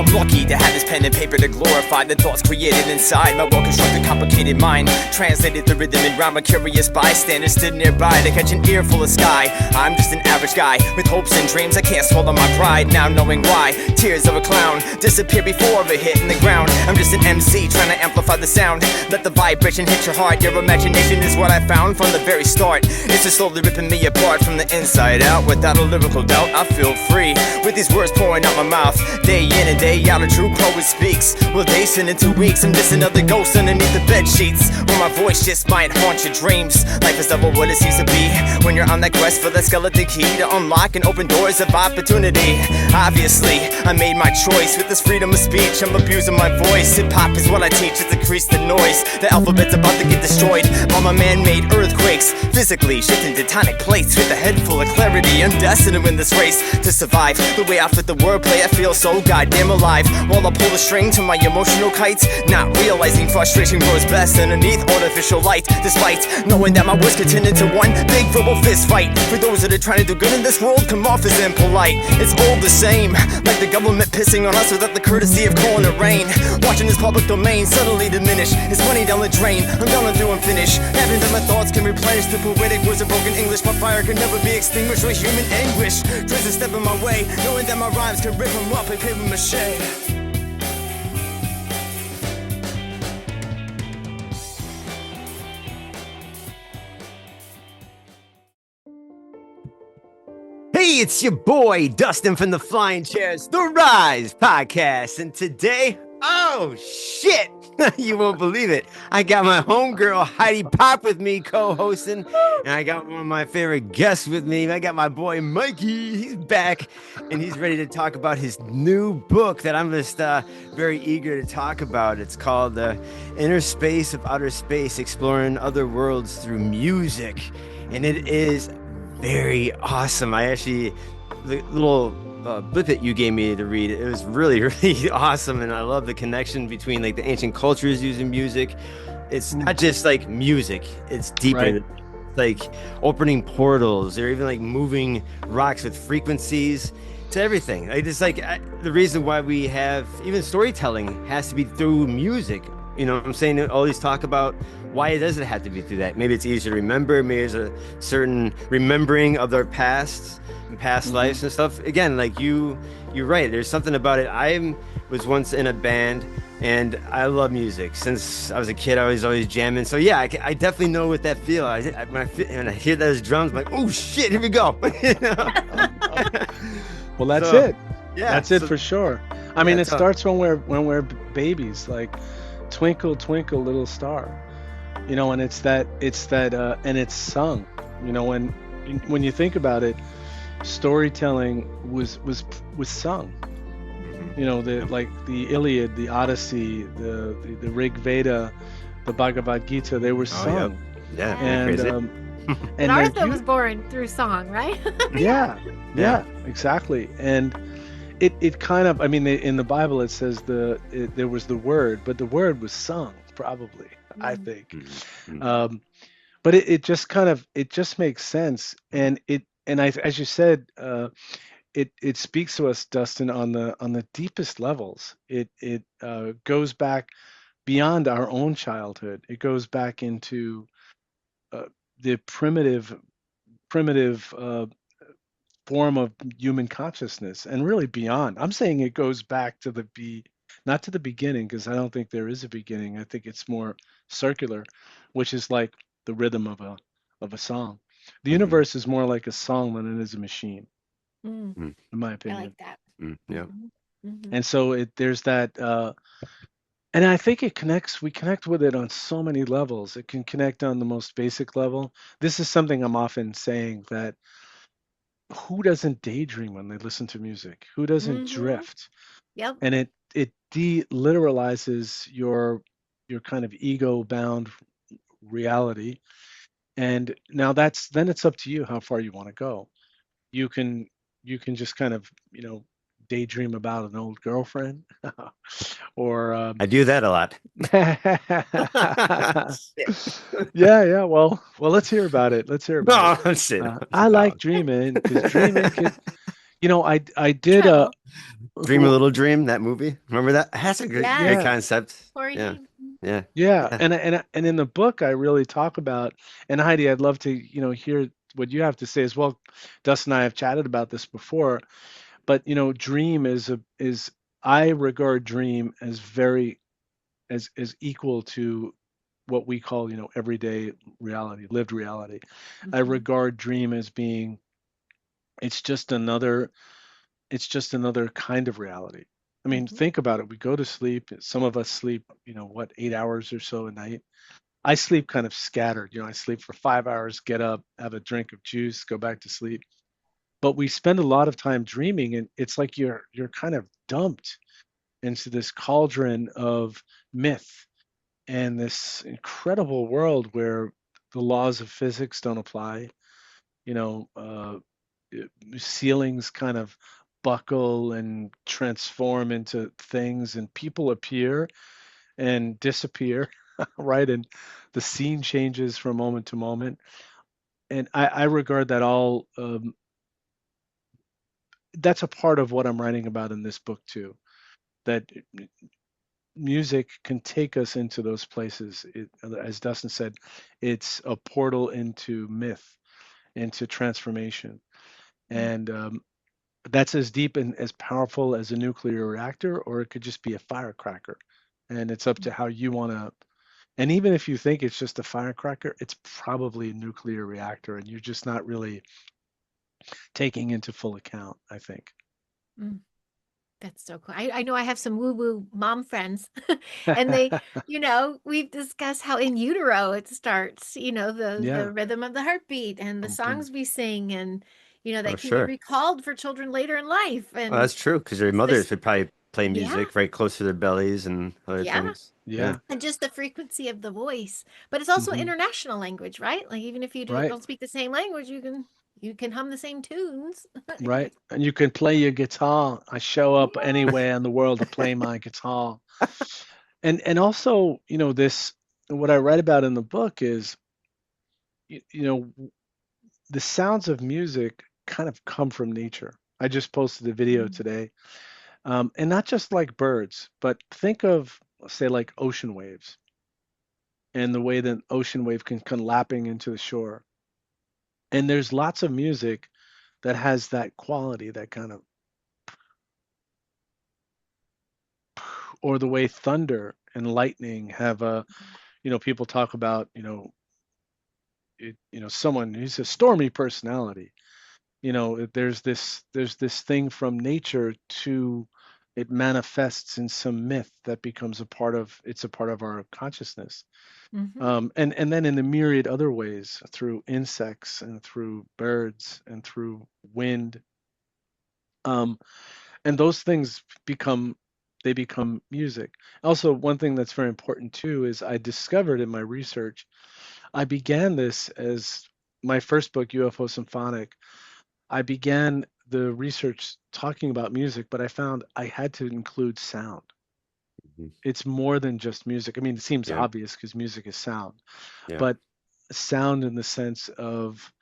I'm lucky to have this pen and paper to glorify the thoughts created inside my well-constructed, complicated mind. Translated the rhythm and rhyme, a curious bystander stood nearby to catch an earful of sky. I'm just an average guy with hopes and dreams. I can't swallow my pride now knowing why. Tears of a clown disappear before a hit in the ground. I'm just an MC trying to amplify the sound. Let the vibration hit your heart. Your imagination is what I found from the very start. It's just slowly ripping me apart from the inside out. Without a lyrical doubt, I feel free with these words pouring out my mouth. Day in and day out, a true poet speaks. Will they send in 2 weeks? I'm just another ghost underneath the bed sheets, where my voice just might haunt your dreams. Life is double what it seems to be when you're on that quest for that skeleton key to unlock and open doors of opportunity. Obviously, I made my choice with this freedom of speech. I'm abusing my voice. Hip-hop is what I teach, it's decrease the noise. The alphabet's about to get destroyed by my man-made earthquakes. Physically shifting tectonic plates with a head full of clarity. I'm destined to win this race to survive. The way I fit the wordplay, I feel so goddamn alive. While I pull the string to my emotional kites, not realizing frustration grows best underneath artificial light. Despite knowing that my words could turn into one big verbal fist fight. For those that are trying to do good in this world, come off as impolite. It's all the same, like the government pissing on us without the courtesy of calling it rain. Watching this public domain suddenly diminish, it's money down the drain. I'm gonna do and finish. Having that my thoughts can replenish the poetic words of broken English. My fire can never be extinguished with human anguish. Dreams are stepping my way, knowing that my rhymes can rip them up and paper mache. Hey, it's your boy, Dustin from the Flying Chairs, The Rise Podcast. And today, oh shit, you won't believe it. I got my homegirl, Heidi Pop, with me co-hosting. And I got one of my favorite guests with me. I got my boy, Mikey. He's back and he's ready to talk about his new book that I'm just very eager to talk about. It's called Innerspace of Outerspace, Exploring Other Worlds Through Music. And it is very awesome. I actually, the little blip that you gave me to read, it was really, really awesome. And I love the connection between like the ancient cultures using music. It's not just like music, it's deeper. Right. Like opening portals, or even like moving rocks with frequencies to everything. Like it's like the reason why we have even storytelling has to be through music. You know what I'm saying? Always talk about why does it have to be through that? Maybe it's easier to remember. Maybe there's a certain remembering of their past and past lives and stuff. Again, like you're right. There's something about it. I was once in a band and I love music. Since I was a kid, I was always jamming. So yeah, I definitely know what that feel. When I hear those drums, I'm like, oh shit, here we go. Well, that's it. Yeah, that's it for sure. I mean, it starts when we're babies, like twinkle, twinkle, little star. You know, and it's that, and it's sung. You know, when you think about it, storytelling was sung. You know, the Iliad, the Odyssey, the Rig Veda, the Bhagavad Gita, they were sung. Yeah, and and ours that was born through song, right? yeah, exactly. And it kind of, I mean, in the Bible it says there was the word, but the word was sung, probably. I think, but it just kind of, it just makes sense, and as you said, it speaks to us, Dustin, on the deepest levels. It goes back beyond our own childhood. It goes back into the primitive form of human consciousness, and really beyond. I'm saying it goes back to not to the beginning, because I don't think there is a beginning. I think it's more circular, which is like the rhythm of a song. The universe is more like a song than it is a machine, in my opinion. I like that. Yeah. Mm-hmm. And so there's that, and I think we connect with it on so many levels. It can connect on the most basic level. This is something I'm often saying, that who doesn't daydream when they listen to music? Who doesn't drift? Yep. And it deliteralizes your kind of ego-bound reality. And now then it's up to you how far you want to go. You can just kind of, daydream about an old girlfriend, or I do that a lot. yeah. Well, let's hear about it. Let's hear about it. Shit. I like dreaming, because dreaming I did Trouble. Dream a Little Dream, that movie. Remember that? That's a good Yes. yeah. concept. Corey Yeah. Haim. Yeah. Yeah, Yeah. and in the book I really talk about, and Heidi, I'd love to, hear what you have to say as well. Dustin and I have chatted about this before, but dream is I regard dream as very as equal to what we call, everyday reality, lived reality. I Hmm. regard dream as being it's just another it's just another kind of reality. I mean, Hmm. think about it. We go to sleep. Some of us sleep, what, 8 hours or so a night. I sleep kind of scattered. I sleep for 5 hours, get up, have a drink of juice, go back to sleep. But we spend a lot of time dreaming, and it's like you're kind of dumped into this cauldron of myth and this incredible world where the laws of physics don't apply. You know, uh, Ceilings kind of buckle and transform into things, and people appear and disappear, right? And the scene changes from moment to moment. And I regard that all, that's a part of what I'm writing about in this book too, that music can take us into those places. As Dustin said, it's a portal into myth, into transformation. And that's as deep and as powerful as a nuclear reactor, or it could just be a firecracker. And it's up to how you want to. And even if you think it's just a firecracker, it's probably a nuclear reactor, and you're just not really taking into full account, I think. Mm. That's so cool. I know I have some woo-woo mom friends, and they, we've discussed how in utero it starts, Yeah. the rhythm of the heartbeat and the Boom, boom. songs we sing, and Oh, that can be sure. recalled for children later in life. Well, And that's true because your mothers this, would probably play yeah, music right close to their bellies and other yeah, things. Yeah. Yeah. and just the frequency of the voice. But it's also Hmm. international language, right? Like even if you Right. don't speak the same language, you can hum the same tunes. Right. And you can play your guitar. I show up Yeah. anywhere in the world to play my guitar. And also, this what I write about in the book is, you, you know, the sounds of music kind of come from nature. I just posted a video Mm. today. And not just like birds, but think of, say, like ocean waves and the way that ocean wave can come lapping into the shore. And there's lots of music that has that quality, that kind of, or the way thunder and lightning have a, people talk about, someone who's a stormy personality. There's this thing from nature to it manifests in some myth that becomes a part of our consciousness. Hmm. And then in the myriad other ways, through insects and through birds and through wind. Um, and those things become music. Also, one thing that's very important too is I discovered in my research, I began this as my first book, UFO Symphonic. I began the research talking about music, but I found I had to include sound. Mhm. It's more than just music. I mean, it seems Yeah. obvious because music is sound, Yeah. but sound in the sense of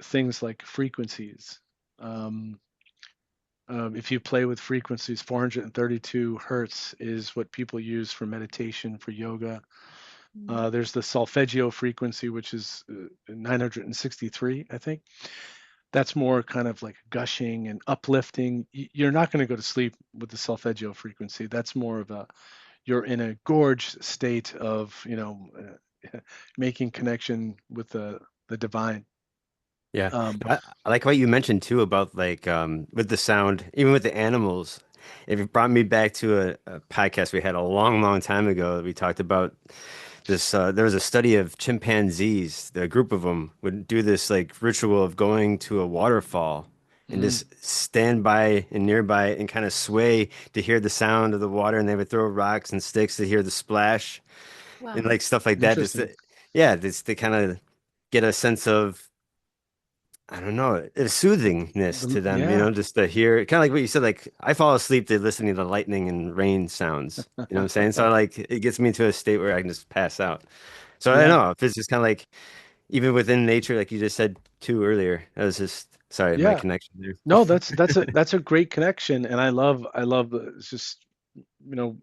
things like frequencies. Um, if you play with frequencies, 432 hertz is what people use for meditation, for yoga. There's the solfeggio frequency, which is 963, I think. That's more kind of like gushing and uplifting. You're not going to go to sleep with the solfeggio frequency. That's more of a you're in a gorge state of making connection with the divine. Yeah. Um, I like what you mentioned too about like with the sound, even with the animals. It brought me back to a podcast we had a long, long time ago. We talked about this. There was a study of chimpanzees. The group of them would do this like ritual of going to a waterfall and mm, just stand by and nearby and kind of sway to hear the sound of the water. And they would throw rocks and sticks to hear the splash and Wow. like stuff like that. Just Interesting. to, yeah, just to kind of get a sense of I don't know, a soothingness to them, Yeah. just to hear kind of like what you said, like I fall asleep to listening to lightning and rain sounds. You know what I'm saying? So like it gets me to a state where I can just pass out. So I don't Yeah. know if it's just kind of like, even within nature, like you just said too earlier. That was just sorry, my Yeah. connection there. No, that's a great connection, and I love it's just you know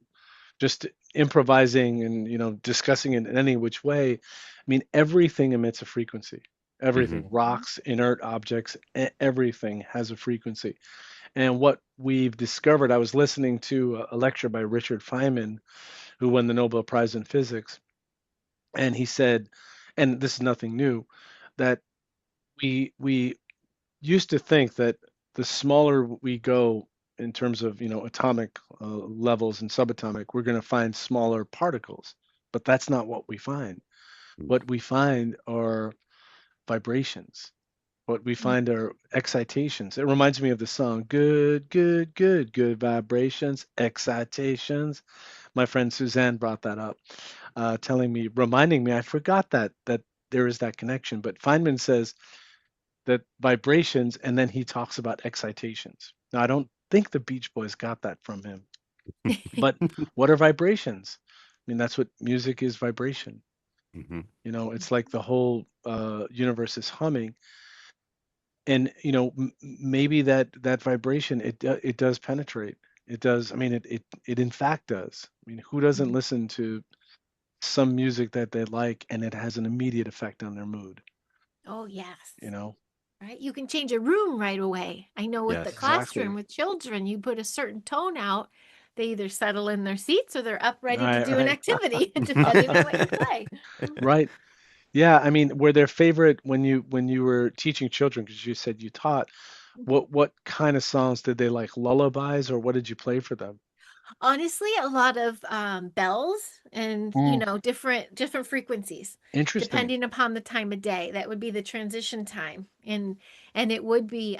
just improvising and discussing it in any which way. I mean, everything emits a frequency. Everything, Hmm. rocks, inert objects, everything has a frequency. And what we've discovered, I was listening to a lecture by Richard Feynman, who won the Nobel Prize in Physics, and he said, and this is nothing new, that we used to think that the smaller we go in terms of atomic levels and subatomic, we're going to find smaller particles, but that's not what we find. What we find are vibrations. What we find are excitations. It reminds me of the song "Good, Good, Good, Good Vibrations, Excitations." My friend Suzanne brought that up, telling me, reminding me, I forgot that there is that connection. But Feynman says that vibrations, and then he talks about excitations. Now, I don't think the Beach Boys got that from him, but what are vibrations? I mean, that's what music is, vibration. Hmm. It's like the whole universe is humming, and maybe that vibration it does penetrate. It does. I mean, it in fact does. I mean, who doesn't listen to some music that they like and it has an immediate effect on their mood? Oh, yes. You know? Right? You can change a room right away. I know with the Yes. Exactly. classroom with children, you put a certain tone out, they either settle in their seats or they're up ready to Right, do an right. activity, depending on what you play. Right. Yeah, I mean, were their favorite when you were teaching children, because you said you taught, what kind of songs did they like? Lullabies, or what did you play for them? Honestly, a lot of bells and Mm, different frequencies, interesting. depending upon the time of day. That would be the transition time, and it would be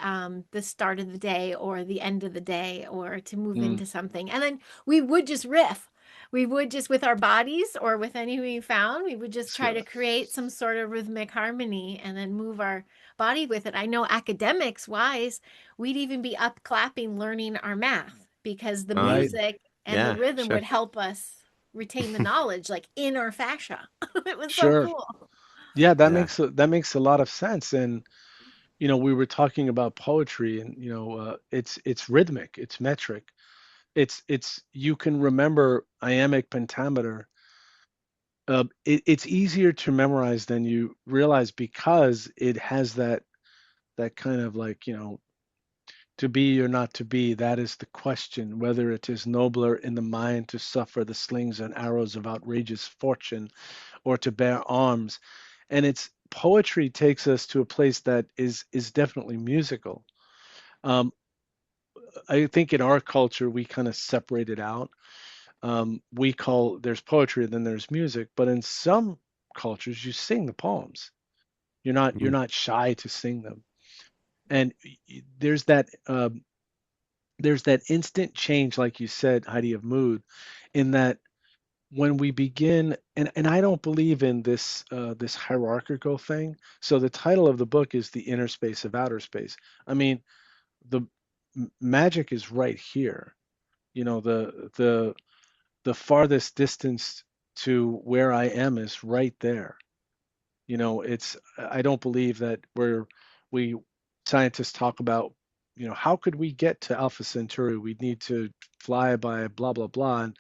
the start of the day or the end of the day or to move Mm, into something. And then we would just riff. We would just with our bodies or with anything we found, we would just try so, to create some sort of rhythmic harmony and then move our body with it. I know academics wise, we'd even be up clapping learning our math because the right. music and the Yeah, rhythm sure. would help us retain the knowledge like in our fascia. It was so Sure. cool. Yeah, that Yeah. makes a lot of sense. And we were talking about poetry, and it's rhythmic, it's metric. It's you can remember iambic pentameter. It's easier to memorize than you realize because it has that kind of like, to be or not to be, that is the question, whether it is nobler in the mind to suffer the slings and arrows of outrageous fortune or to bear arms. And it's poetry takes us to a place that is definitely musical. Um, I think in our culture we kind of separate it out. We call there's poetry, then there's music, but in some cultures you sing the poems. You're Mhm. not shy to sing them, and there's that instant change, like you said, Heidi, of mood, in that when we begin, and I don't believe in this hierarchical thing. So the title of the book is The Inner Space of Outer Space. I mean, the magic is right here. The farthest distance to where I am is right there. It's I don't believe that we scientists talk about, how could we get to Alpha Centauri? We'd need to fly by blah blah blah, and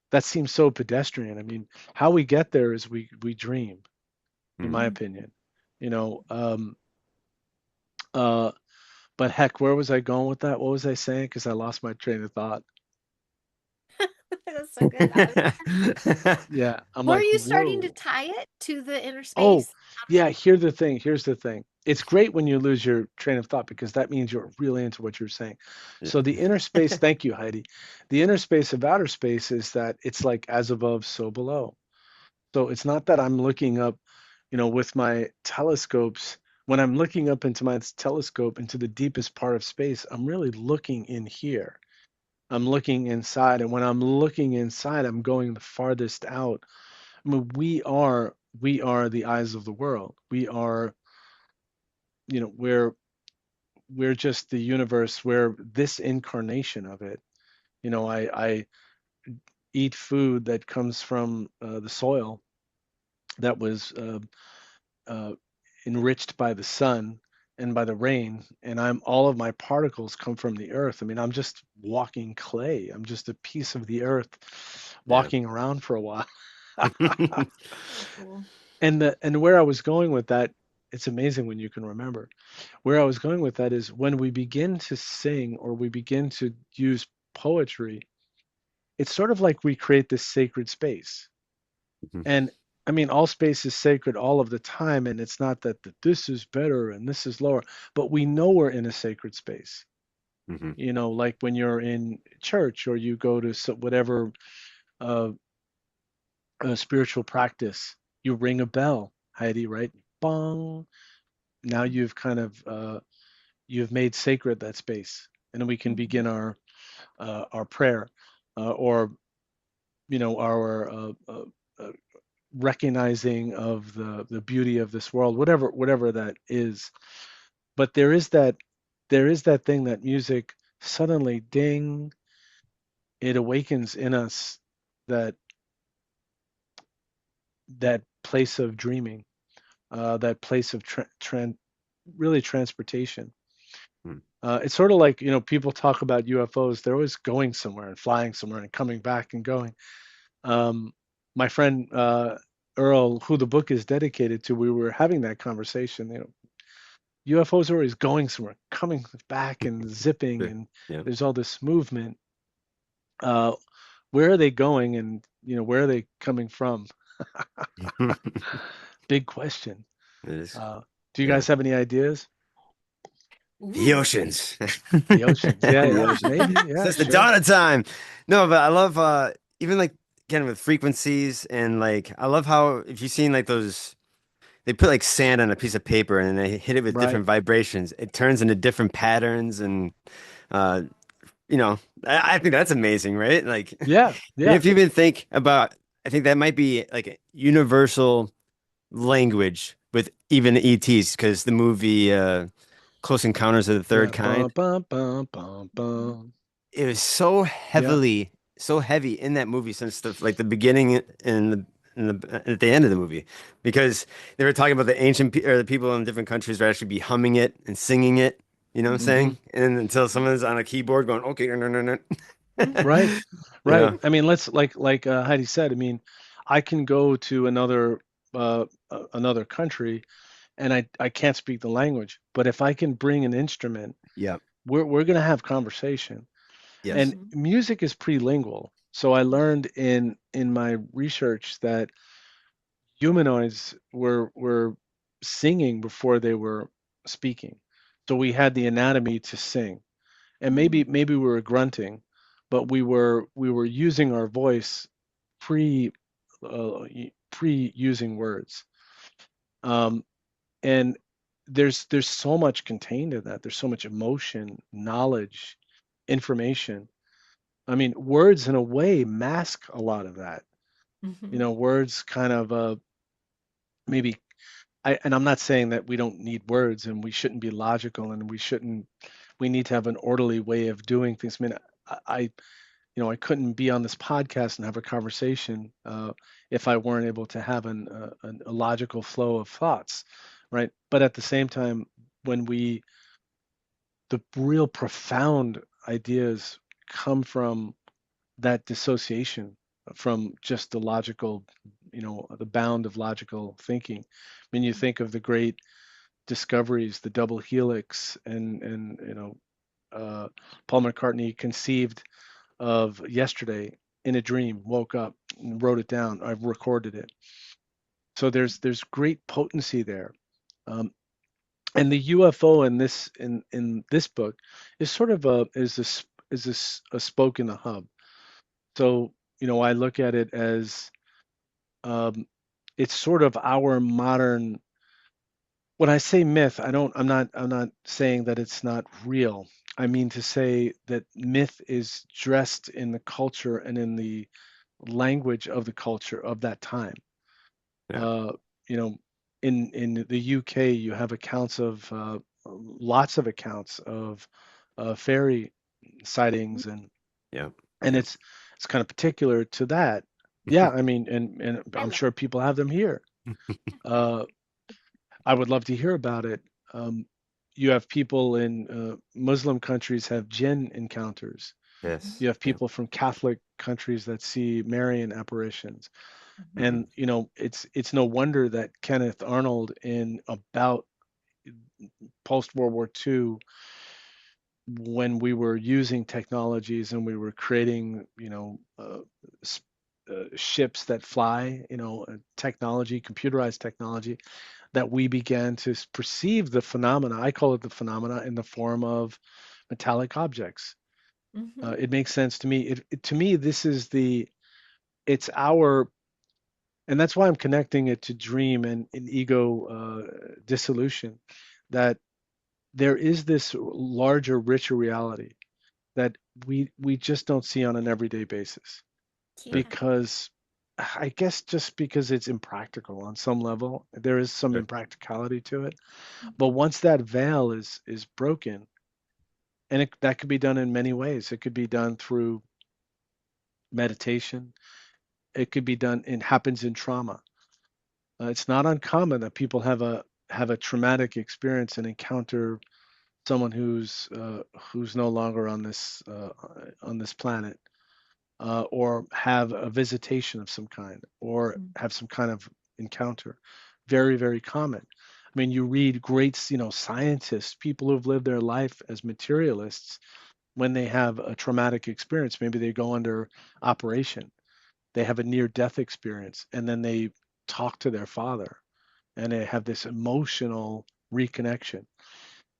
that seems so pedestrian. I mean, how we get there is we dream, in my Mhm. opinion. You know, uh, but heck, where was I going with that? What was I saying? Because I lost my train of thought. That's so good. I was, Yeah, I'm were like, you starting to whoa. tie it to the inner Oh, space? yeah, here's the thing. It's great when you lose your train of thought because that means you're really into what you're saying. Yeah. So the inner space, thank you, Heidi. The inner space of outer space is that it's like as above, so below. So it's not that I'm looking up, with my telescopes. When I'm looking up into my telescope into the deepest part of space, I'm really looking in here. I'm looking inside, and when I'm looking inside, I'm going the farthest out. I mean, we are the eyes of the world. We are, we're just the universe. We're this incarnation of it. I eat food that comes from the soil that was uh, enriched by the sun and by the rain, and I'm all of my particles come from the earth. I mean, I'm just walking clay. I'm just a piece of the earth Yeah. walking around for a while. So cool. And where I was going with that, it's amazing when you can remember. Where I was going with that is when we begin to sing or we begin to use poetry, it's sort of like we create this sacred space. And I mean, all space is sacred all of the time, and it's not that this is better and this is lower, but we know we're in a sacred space. Mhm. You know, like when you're in church or you go to whatever uh, spiritual practice, you ring a bell, Heidi, right? Bong. Now you've kind of you've made sacred that space, and we can Mhm. begin our prayer, or our recognizing of the beauty of this world, whatever that is. But there is that thing that music suddenly ding, it awakens in us that that place of dreaming, that place of really transportation. Mm. It's sort of like, people talk about UFOs. They're always going somewhere and flying somewhere and coming back and going. Um, my friend Earl, who the book is dedicated to, we were having that conversation. UFOs are always going somewhere, coming back and zipping, Yeah. and Yeah. there's all this movement. Uh, where are they going, and where are they coming from? Big question. It is. Do you Yeah. guys have any ideas? The Ooh. oceans. The oceans. Yeah, The yeah, ocean. maybe. Yeah, Since the sure. dawn of time. No, but I love even like again with frequencies and like I love how if you've seen like those they put like sand on a piece of paper and they hit it with Right. different vibrations. It turns into different patterns and uh I think that's amazing, right? Like Yeah, and yeah. if you even think about I think that might be like a universal language with even the ETs because the movie Close Encounters of the Third Yeah. Kind. Bum, bum, bum, bum, Mhm. bum. It was so Yeah. heavily, so heavy in that movie since the beginning and at the end of the movie, because they were talking about the ancient or the people in different countries would actually be humming it and singing it. You know what I'm Hmm. saying? And until someone's on a keyboard going, okay, no, no, no, no. Right. Right. Yeah. I mean, let's like Heidi said. I mean, I can go to another country, and I can't speak the language, but if I can bring an instrument, Yeah. we're gonna have conversation. And Yes. Mhm. music is prelingual. So I learned in my research that humanoids were singing before they were speaking. So we had the anatomy to sing. And maybe Mhm. maybe we were grunting, but we were using our voice pre pre using words. Um, and there's so much contained in that. There's so much emotion, knowledge, information. I mean, words in a way mask a lot of that. Mhm. Words kind of maybe and I'm not saying that we don't need words and we shouldn't be logical and we need to have an orderly way of doing things. I mean, I couldn't be on this podcast and have a conversation if I weren't able to have a logical flow of thoughts, right? But at the same time, when the real profound ideas come from that dissociation from just the logical, the bound of logical thinking. When you think of the great discoveries, the double helix, and Paul McCartney conceived of yesterday in a dream, woke up and wrote it down. I've recorded it. So there's great potency there. Um, and the UFO in this book is sort of a spoke in the hub. So I look at it as um, it's sort of our modern. When I say myth, I'm not saying that it's not real. I mean to say that myth is dressed in the culture and in the language of the culture of that time. Yeah. Uh, you know, in the UK, you have accounts of lots of accounts of fairy sightings, Yeah. and Yeah. it's kind of particular to that. Yeah, I mean, and I I'm love. sure people have them here. Uh, I would love to hear about it. Um, you have people in Muslim countries have jinn encounters. Yes. You have Yeah. people from Catholic countries that see Marian apparitions. Mhm. Hmm. And it's no wonder that Kenneth Arnold in about post World War II, when we were using technologies and we were creating, ships that fly, technology, computerized technology, that we began to perceive the phenomena. I call it the phenomena in the form of metallic objects. Mhm. It makes sense to me. To me, it's our, and that's why I'm connecting it to dream and ego dissolution, that there is this larger, richer reality that we just don't see on an everyday basis, Sure. Yeah. because I guess just because it's impractical on some level, there is some Sure. impracticality to it. But Mhm. once that veil is broken, and that could be done in many ways. It could be done through meditation. It could be done. It happens in trauma. It's not uncommon that people have a traumatic experience and encounter someone who's no longer on this planet, or have a visitation of some kind, or Mhm. have some kind of encounter. Very, very common. I mean, you read great, scientists, people who've lived their life as materialists, when they have a traumatic experience, maybe they go under operation, they have a near death experience, and then they talk to their father and they have this emotional reconnection.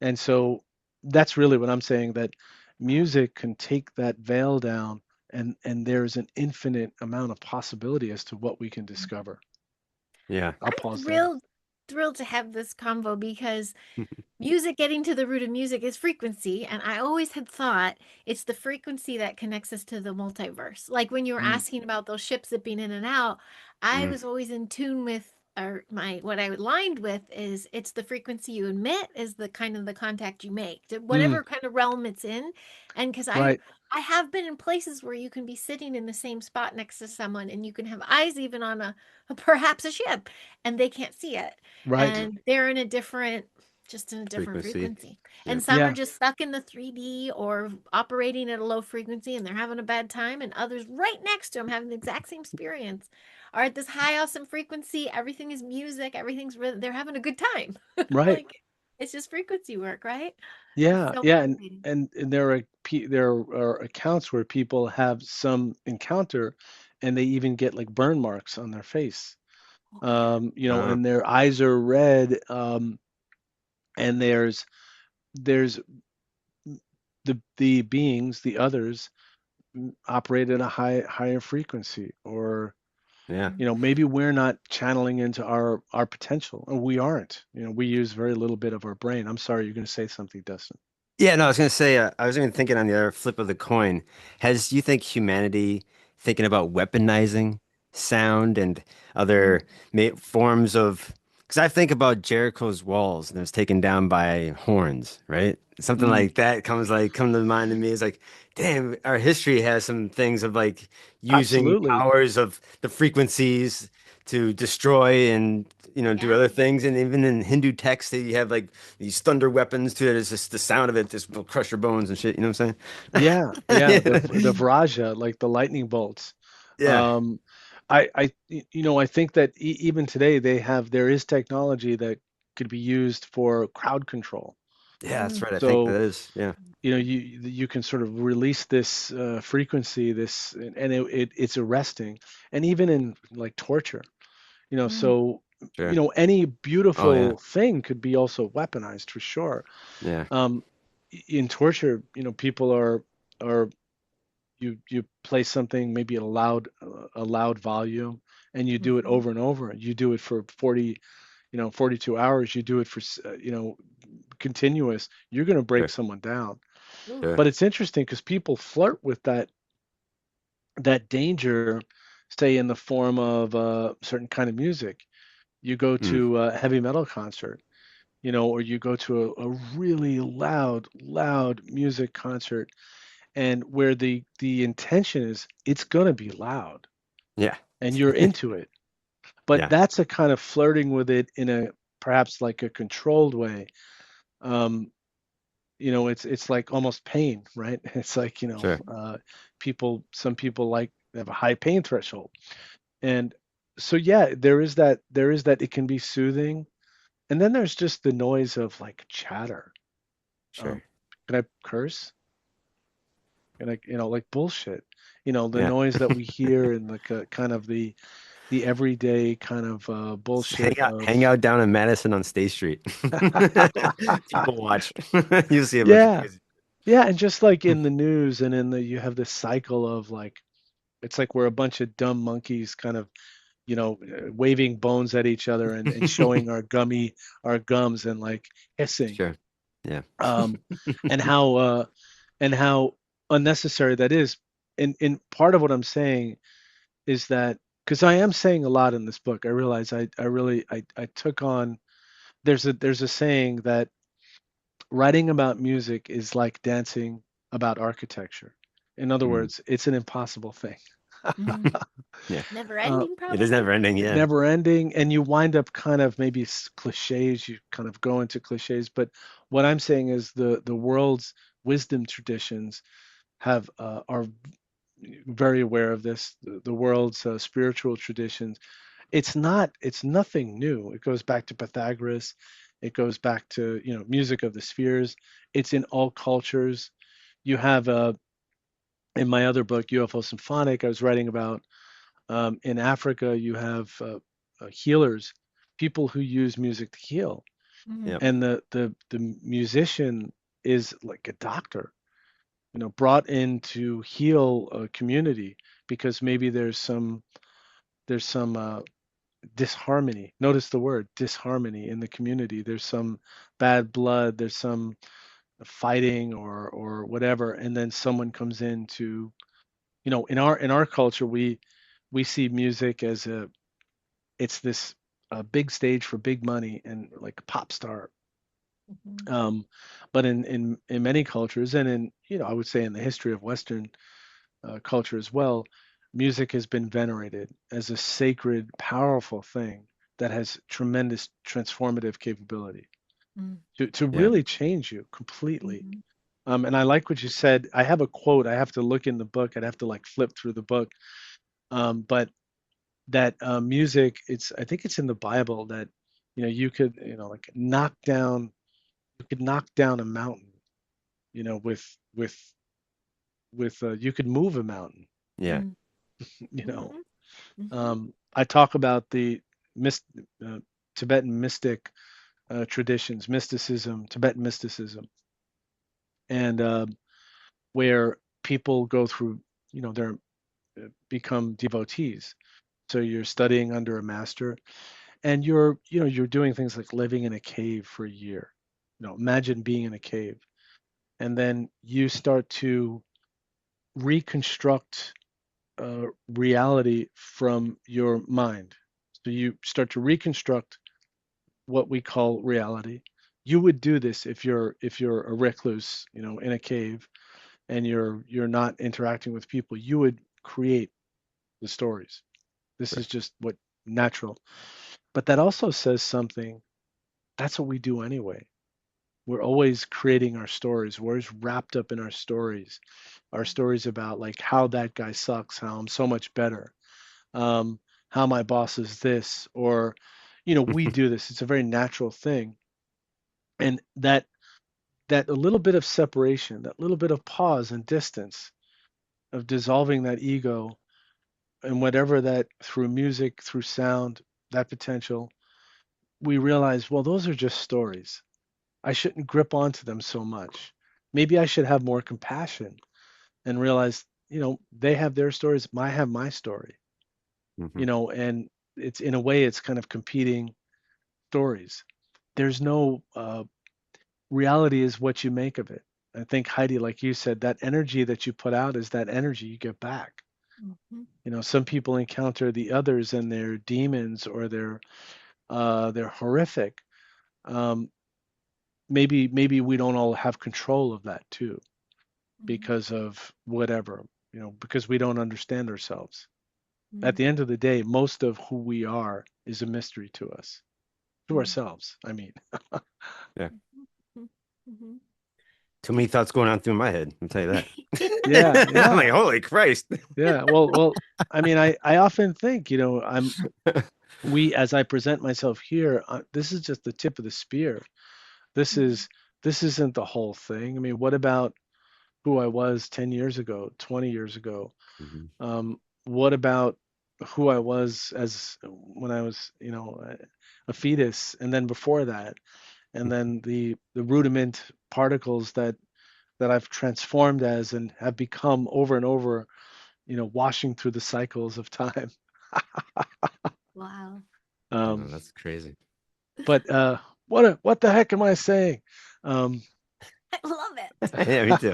And so that's really what I'm saying, that music can take that veil down, and there's an infinite amount of possibility as to what we can discover. Yeah. I'll I'm pause there. thrilled to have this convo because music, getting to the root of music is frequency. And I always had thought it's the frequency that connects us to the multiverse. Like when you were Mm, asking about those ships zipping in and out, I Mm. was always in tune with, or what I aligned with is it's the frequency you emit is the kind of the contact you make, mm, whatever kind of realm it's in. And because right, I have been in places where you can be sitting in the same spot next to someone and you can have eyes even on perhaps a ship, and they can't see it. right. And they're in a different, just in a different Frequency. frequency. Yeah. And some are Yeah, just stuck in the 3D or operating at a low frequency and they're having a bad time. And others right next to them having the exact same experience are at this high awesome frequency. Everything is music, everything's rhythm. They're having a good time. right. Like it's just frequency work, right? It's Yeah, so yeah, fascinating. and there are accounts where people have some encounter, and they even get like burn marks on their face. Oh yeah. Uh, And their eyes are red, and there's the beings, the others, operate at a higher frequency, or yeah. maybe we're not channeling into our potential, or we aren't. We use very little bit of our brain. I'm sorry, you're going to say something, Dustin. Yeah, no, I was gonna say, I was even thinking on the other flip of the coin. You think humanity thinking about weaponizing sound and other forms of? Because I think about Jericho's walls and it was taken down by horns, right? Something Mm, like that come to mind to me. It's like, damn, our history has some things of like using absolutely. powers of the frequencies to destroy and do Yeah. other things. And even in Hindu texts, they have like these thunder weapons too. It's just the sound of it just will crush your bones and shit. You know what Yeah, yeah, the I'm saying? Vraja, like the lightning bolts. Yeah, Um, I think that even today there is technology that could be used for crowd control. yeah, that's right. I think that So, is. Yeah, you can sort of release this frequency, and it's arresting, and even in like torture, Mm. so sure. any Oh yeah, beautiful thing could be also weaponized for sure. yeah, Um, in torture, people are you play something maybe at a loud volume, and you do it Mhm. over and over. You do it for 42 hours. You do it for continuous. You're going to break sure, someone down. Oof. sure. But it's interesting because people flirt with that danger, say in the form of a certain kind of music. You go Mm, to a heavy metal concert, or you go to a really loud music concert, and where the intention is it's going to be loud yeah, and you're into it. But yeah, that's a kind of flirting with it in perhaps like a controlled way. Um, it's like almost pain, right? It's like, Sure. some people like have a high pain threshold. And so yeah, there is that it can be soothing. And then there's just the noise of like chatter. Um, Sure. can I curse? And like, like bullshit. The Yeah. noise that we hear and like kind of the everyday kind of Just bullshit of hang out down in Madison on State Street. People watch. You see a bunch of yeah. crazy. Yeah, and just like in the news and in the you have this cycle of like it's like we're a bunch of dumb monkeys kind of, waving bones at each other and showing our gums and like hissing. Sure. Yeah. Um and how unnecessary that is. And part of what I'm saying is that because I am saying a lot in this book, I realize I really I took on there's a saying that writing about music is like dancing about architecture. In other Mm. words, it's an impossible thing. Mhm. Yeah. Never uh, ending, It is probably. never ending. Yeah. Never ending, and you wind up kind of maybe cliches. You kind of go into cliches, but what I'm saying is the world's wisdom traditions have are very aware of this. The world's spiritual traditions. It's nothing new. It goes back to Pythagoras. It goes back to music of the spheres. It's in all cultures. You have in my other book, UFO Symphonic, I was writing about in Africa. You have healers, people who use music to heal, Yep. and the musician is like a doctor, brought in to heal a community because maybe there's some disharmony. Notice the word disharmony in the community. There's some bad blood, there's some fighting or whatever, and then someone comes in to, in our culture, we see music as it's this big stage for big money and like a pop star. Mhm. Um, but in many cultures, and I would say in the history of Western culture as well, music has been venerated as a sacred, powerful thing that has tremendous transformative capability Mhm. to Yeah. really change you completely. Mhm. And I like what you said. I have a quote. I have to look in the book. I'd have to like flip through the book. But that music, I think it's in the Bible that, you could, like you could knock down a mountain, with you could move a mountain, Yeah. Mhm. you know. Mhm. Mhm. I talk about the myst, uh, Tibetan mystic traditions, mysticism, Tibetan mysticism, and where people go through, they're become devotees. So you're studying under a master, and you're doing things like living in a cave for a year. Imagine being in a cave, and then you start to reconstruct reality from your mind. So you start to reconstruct what we call reality. You would do this if you're a recluse, in a cave and you're not interacting with people. You would create the stories. This is Right. just what natural. But that also says something. That's what we do anyway. We're always creating our stories. We're always wrapped up in our stories about like how that guy sucks, how I'm so much better, um, how my boss is this, or we do this. It's a very natural thing, and that a little bit of separation, that little bit of pause and distance, of dissolving that ego and whatever that through music, through sound, that potential, we realize, well, those are just stories. I shouldn't grip onto them so much. Maybe I should have more compassion and realize, they have their stories, I have my story, Hmm. and it's in a way it's kind of competing stories. There's no reality is what you make of it. I think Heidi, like you said, that energy that you put out is that energy you get back. Mhm. Some people encounter the others and they're demons or they're horrific. Um, maybe we don't all have control of that too Mhm. because of whatever, because we don't understand ourselves. At Mhm. the end of the day, most of who we are is a mystery to us. to ourselves. I mean, Yeah. Mhm. Too many thoughts going on through my head. I'll tell you that. yeah, I'm like, yeah, holy Christ. yeah. Well, I mean, I often think, we, as I present myself here, this is just the tip of the spear. This Mhm. is this isn't the whole thing. I mean, what about who I was 10 years ago, 20 years ago? Mhm. What about who I was as when I was, a fetus, and then before that, and then the rudiment particles that I've transformed as and have become over and over, washing through the cycles of time. Wow. Um, Oh, that's crazy. but what the heck am I saying? Um, I love it. Yeah, me too.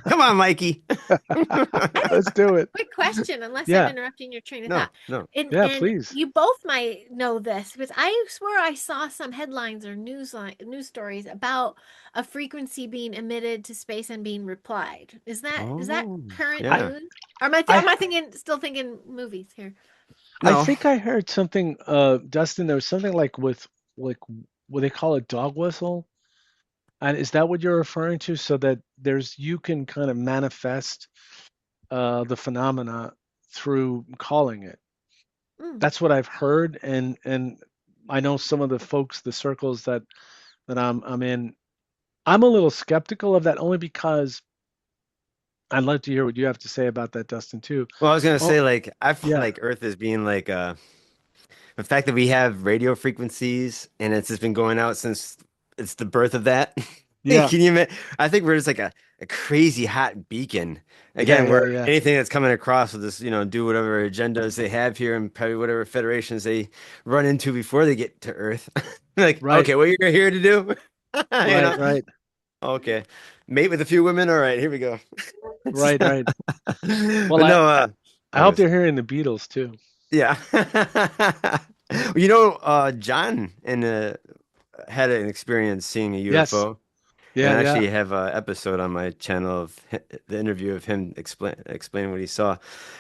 Come on, Mikey. I let's do it. Quick question, unless I'm Yeah, interrupting your train of No, thought. no. yeah, And please. you both might know this because I swear I saw some headlines or news stories about a frequency being emitted to space and being replied. Is that Oh, current I yeah. news? Or am I I am I thinking still thinking movies here? I No. think I heard something, Dustin. There was something like with like what they call a dog whistle. And is that what you're referring to? So that you can kind of manifest the phenomena through calling it. Mm, That's what I've heard, and I know some of the folks, the circles that I'm in. I'm a little skeptical of that only because I'd like to hear what you have to say about that, Dustin, too. Well, I was gonna Oh, say like I feel yeah, like Earth is being like the fact that we have radio frequencies and it's just been going out since it's the birth of that. yeah, Can you imagine? I think we're just like a crazy hot beacon. yeah, Again, yeah, where yeah. anything that's coming across will just, do whatever agendas they have here and probably whatever federations they run into before they get to Earth. Like, Right, okay, what you're here to do? You right, know? right, Okay. Mate with a few women. All right, here we go. right, right. Well, But no, I hope anyways. they're hearing the Beatles too. Yeah. John had an experience seeing a Yes, UFO, and yeah, I yeah, actually have an episode on my channel of the interview of him explaining what he saw.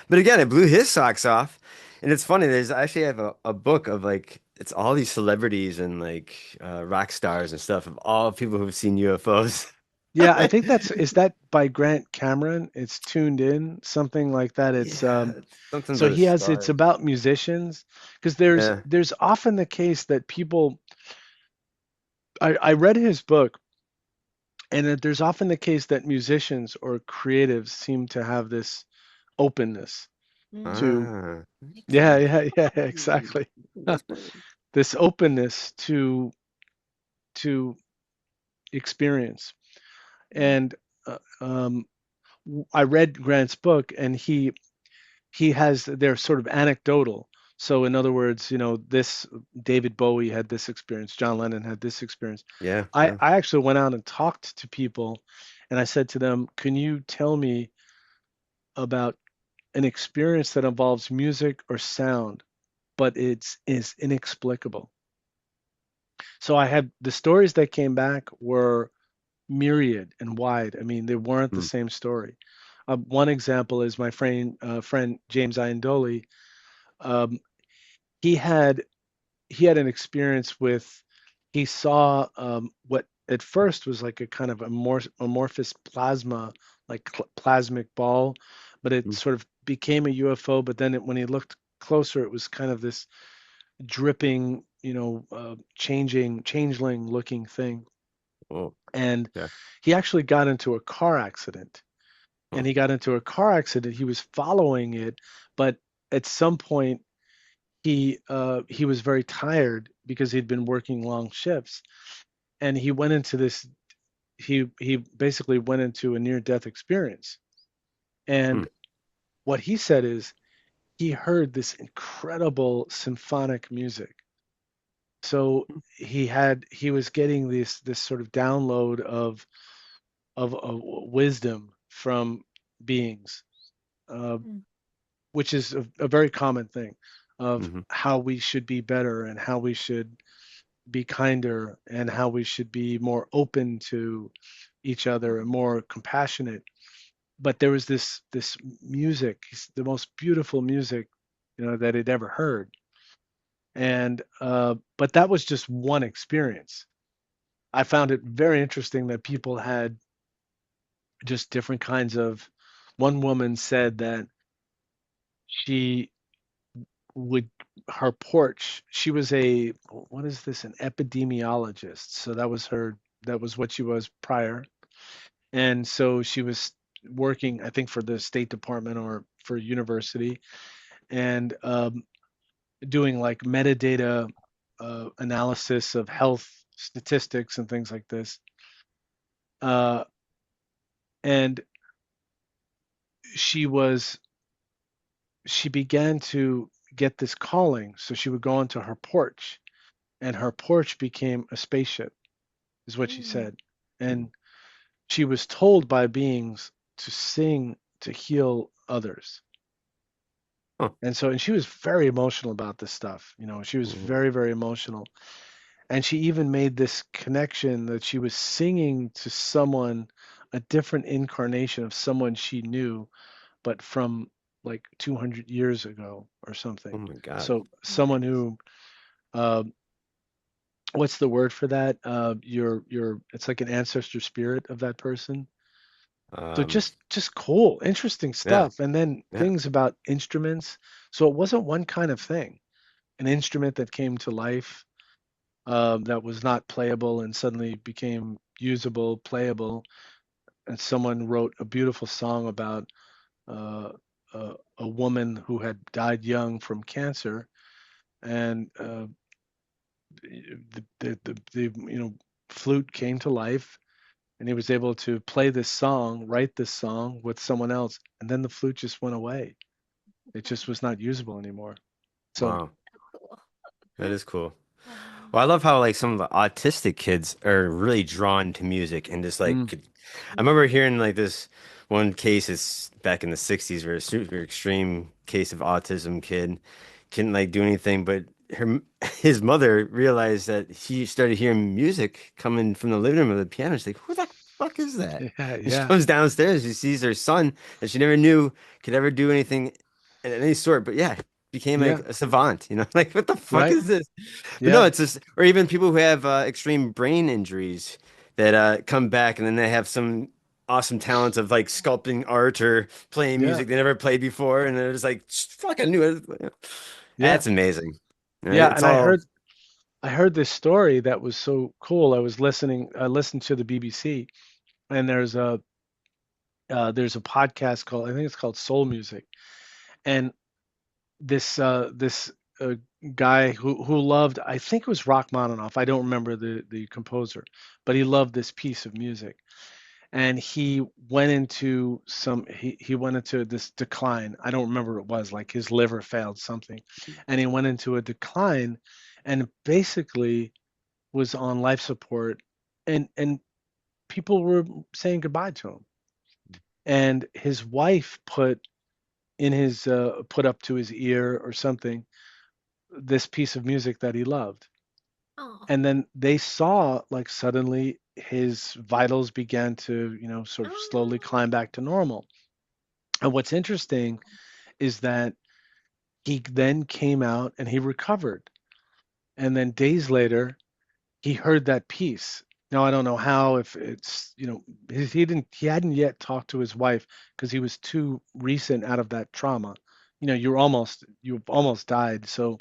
But again, it blew his socks off. And it's funny, there's I actually have a book of like it's all these celebrities and like rock stars and stuff of all people who've seen UFOs. yeah. I think is that by Grant Cameron. It's tuned in, something like that. It's Yeah, it's something so about the it's stars. about musicians because Yeah. there's often the case that people. I read his book, and that there's often the case that musicians or creatives seem to have this openness mm, to, Ah. makes yeah, sense. yeah, yeah, exactly. This openness to experience. Mm, And I read Grant's book, and he has they're sort of anecdotal. So in other words, this David Bowie had this experience, John Lennon had this experience. Yeah, I yeah. I actually went out and talked to people, and I said to them, "Can you tell me about an experience that involves music or sound, but it's is inexplicable?" So I had the stories that came back were myriad and wide. I mean, they weren't the Mm, same story. One example is my friend James Iandoli. Um, he had he had an experience with he saw what at first was like a kind of amorphous plasma, like plasmic ball, but it mm. sort of became a UFO. But then when he looked closer, it was kind of this dripping, changeling looking thing. Oh, And yeah. he actually got into a car accident. And Oh. he got into a car accident. He was following it, but at some point he was very tired because he'd been working long shifts, and he went into this. He basically went into a near death experience. Mm, And what he said is he heard this incredible symphonic music. So he was getting this sort of download of wisdom from beings, uh, mm, which is a very common thing of hmm. how we should be better and how we should be kinder and how we should be more open to each other and more compassionate. But there was this music, the most beautiful music, that he'd ever heard. And but that was just one experience. I found it very interesting that people had just different kinds of. One woman said that she would her porch. She was a what is this? An epidemiologist. So that was her. That was what she was prior. And so she was working, I think, for the State Department or for university, and doing like metadata analysis of health statistics and things like this. Uh, and she was she began to get this calling, so she would go onto her porch, and her porch became a spaceship, is what she Mm. said. And she was told by beings to sing to heal others. Huh. And she was very emotional about this stuff. She was Mhm. very, very emotional. And she even made this connection that she was singing to someone, a different incarnation of someone she knew, but from like 200 years ago or Oh something. my God. So someone What? who, uh, what's the word for that? It's like an ancestor spirit of that person. So Um, just cool, interesting yeah, stuff. And then yeah. things about instruments. So it wasn't one kind of thing. An instrument that came to life, that was not playable and suddenly became usable, playable. And someone wrote a beautiful song about uh, a woman who had died young from cancer, and the flute came to life, and he was able to play this song, write this song with someone else, and then the flute just went away. It just was not usable anymore. So, Wow, Cool. that is cool. Wow. Well, I love how like some of the autistic kids are really drawn to music and just like mm, I remember hearing like this one case is back in the 60s where a super extreme case of autism kid couldn't like do anything, but his mother realized that he started hearing music coming from the living room of the piano. She's like, "Who the fuck is that?" yeah, And she yeah, comes downstairs, she sees her son that she never knew could ever do anything of any sort, but yeah, became like yeah, a savant, you know? Like, what the fuck right, is this? But no, yeah, it's just, or even people who have extreme brain injuries that come back and then they have some awesome talents of like sculpting art or playing yeah, music they never played before, and they're just like, fucking knew it. yeah, That's amazing. Right? yeah. It's And I all, heard I heard this story that was so cool. I listened to the BBC, and there's a podcast called, I think it's called Soul Music, and this guy who loved, I think it was Rachmaninoff. I don't remember the composer, but he loved this piece of music, and he went into this decline. I don't remember what it was, like his liver failed something, and he went into a decline, and basically was on life support, and people were saying goodbye to him, and his wife put up to his ear or something this piece of music that he loved. Oh. And then they saw, like, suddenly his vitals began to, sort of slowly Oh. climb back to normal. And what's interesting is that he then came out and he recovered. And then days later, he heard that piece. Now I don't know how, if it's, he hadn't yet talked to his wife because he was too recent out of that trauma. You've almost died, so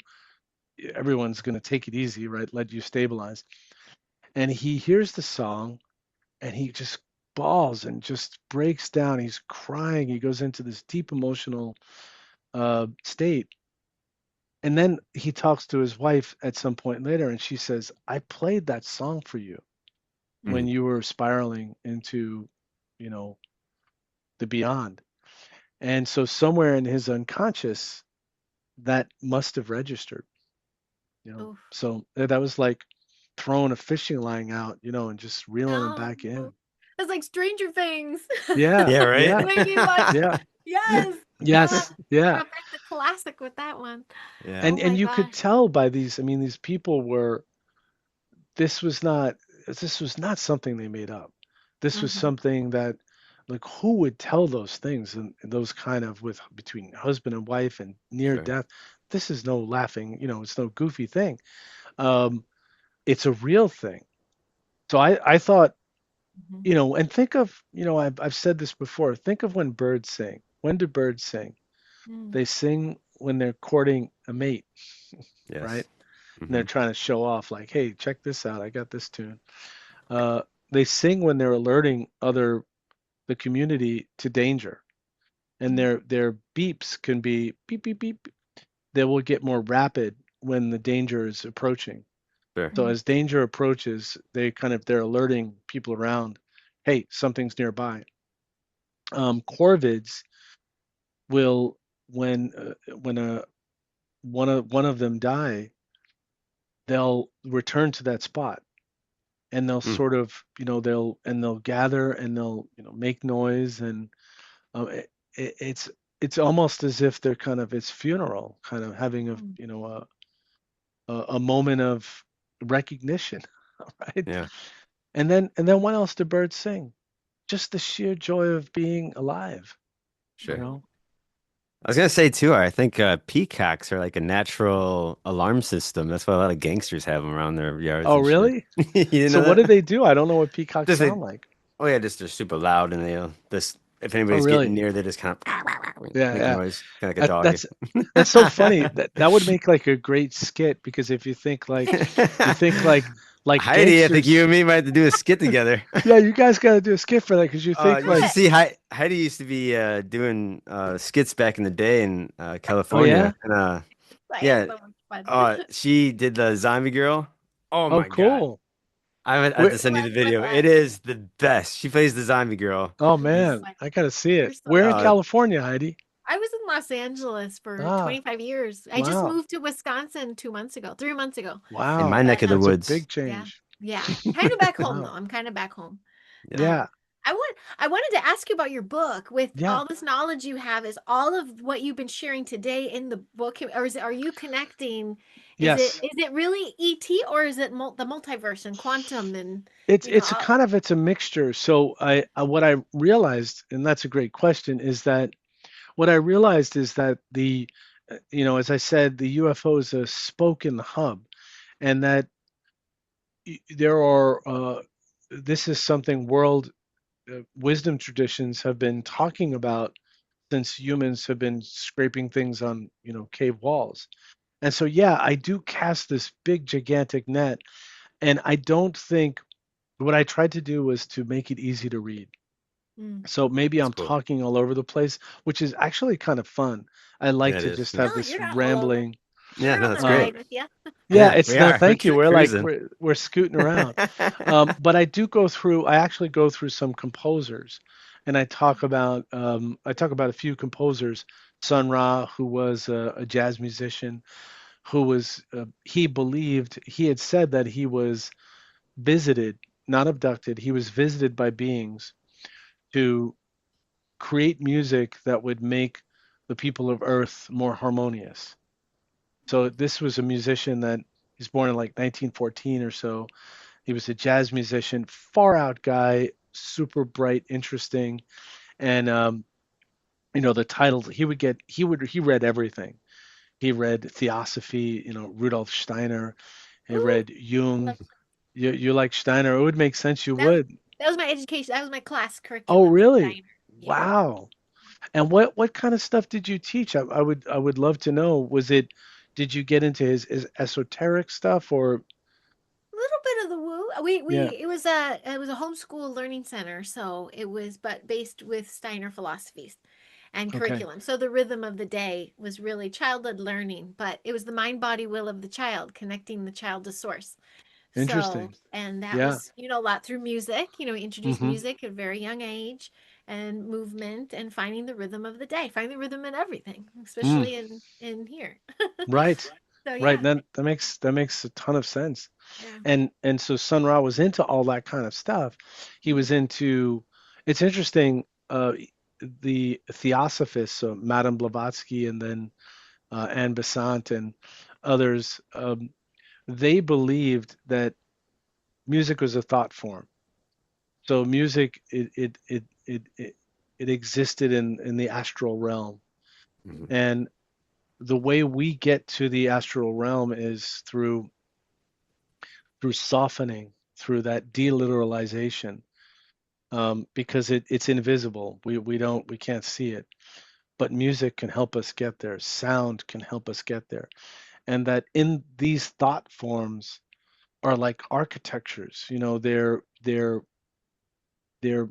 everyone's going to take it easy, right? Let you stabilize. And he hears the song, and he just bawls and just breaks down. He's crying. He goes into this deep emotional state. And then he talks to his wife at some point later, and she says, I played that song for you when mm, you were spiraling into, you know, the beyond. And so somewhere in his unconscious, that must have registered, Oof. So that was like throwing a fishing line out, and just reeling him No. back in. It's like Stranger Things. Yeah, yeah, right? yeah, When you watch, yeah, yes. yes, yeah. Brought back the classic with that one. Yeah, And Oh and my you could gosh. tell by these, I mean, these people were, this was not this was not something they made up. This was Hmm. something that, like, who would tell those things, and those kind of, with between husband and wife and near sure. death, this is no laughing, it's no goofy thing. Um, it's a real thing. So I thought, Mhm. and think of, I've said this before. Think of when birds sing. When do birds sing? Mm. They sing when they're courting a mate, right? Yes. And they're Hmm. trying to show off, like, hey, check this out. I got this tune. Uh, they sing when they're alerting the community to danger, and Mm. their beeps can be beep beep beep. They will get more rapid when the danger is approaching. Sure. So Mm. as danger approaches, they're alerting people around, hey, something's nearby. Corvids will, when one of them die, they'll return to that spot, and they'll Mm. sort of, they'll gather, and they'll, make noise, and um, it, it's almost as if they're kind of, it's funeral, kind of having a, Mm. a moment of recognition, right? Yeah. And then what else do birds sing? Just the sheer joy of being alive, you Sure. Right. know? I was gonna say too, I think peacocks are like a natural alarm system. That's why a lot of gangsters have them around their yards Oh, and shit. really? You didn't So know what do that? they do? I don't know what peacocks Just sound like, like. oh yeah, just they're super loud and they'll just if Oh, anybody's getting really? near, they just kind of Yeah, make a yeah. noise, kind of like a That, dog. that's that's so funny. That would make like a great skit, because if you think like Heidi, I think you gangsters. and me might have to do a skit together. Yeah, you guys got to do a skit for that, because you think You should like, What? see Heidi used to be doing skits back in the day in oh yeah, California, and I had yeah, so much fun. she did the zombie girl. Oh oh my God. cool. I have Where, to send you the What's video. It that? is the best. She plays the zombie girl. oh That'd be man, fun. I gotta see You're it. so Where in Uh, funny. California, Heidi? I was in Los Angeles for Ah, 25 years. I just wow, moved to Wisconsin 2 months ago, 3 months ago. in my wow. neck But of the That's a woods. big yeah, change. yeah. Kind of back home though. Wow. I'm kind of back home. Yeah. Yeah, Um, I wanted to ask you about your book. With yeah. all this knowledge you have, is all of what you've been sharing today in the book, or are you connecting? Is it Yes. is it really ET, or is it the multiverse and quantum and It's you know it's a all, kind of, it's a mixture. So what I realized, and that's a great question, is that what I realized is that as I said, the UFO is a spoke in the hub, and that there are this is something world wisdom traditions have been talking about since humans have been scraping things on, cave walls. And so, yeah, I do cast this big gigantic net, and I don't think, what I tried to do was to make it easy to read. mm. So maybe That's I'm cool. talking all over the place, which is actually kind of fun. I like Yeah, it to is. just have No, this you're not all over. rambling. Yeah, We're no, on that's the Um, great. ride with you. yeah, Yeah, it's we no, are. We're thank you. We're like cruising. we're scooting around. But I do go through. I actually go through some composers, and I talk about a few composers. Sun Ra, who was a jazz musician, who was he had said that he was visited, not abducted. He was visited by beings to create music that would make the people of Earth more harmonious. So this was a musician that he's born in like 1914 or so. He was a jazz musician, far out guy, super bright, interesting, and the titles he read everything. He read Theosophy, Rudolf Steiner. He Ooh, read Jung. love- You like Steiner? It would make sense. You that was would. that was my education. That was my class Oh, curriculum. really? Diner. Yeah. Wow. And what kind of stuff did you teach? I would love to know. Did you get into his esoteric stuff, or A little bit of the woo. We yeah? it was a homeschool learning center, so it was but based with Steiner philosophies and Okay, curriculum. So the rhythm of the day was really childhood learning, but it was the mind body will of the child, connecting the child to source. So, interesting. and that Yeah. was, a lot through music. We introduced Mm-hmm. music at a very young age and movement and finding the rhythm of the day, finding the rhythm in everything, Mm, especially in here. right. So Right. yeah, That makes a ton of sense. yeah. And so Sun Ra was into all that kind of stuff. He Mm, was into. It's interesting. The Theosophists, so Madame Blavatsky, and then Anne Besant and others, they believed that music was a thought form. So music, it existed in the astral realm, Mhm. and the way we get to the astral realm is through softening, through that deliteralization, because it's invisible. We can't see it, but music can help us get there. Sound can help us get there, and that in these thought forms are like architectures. They're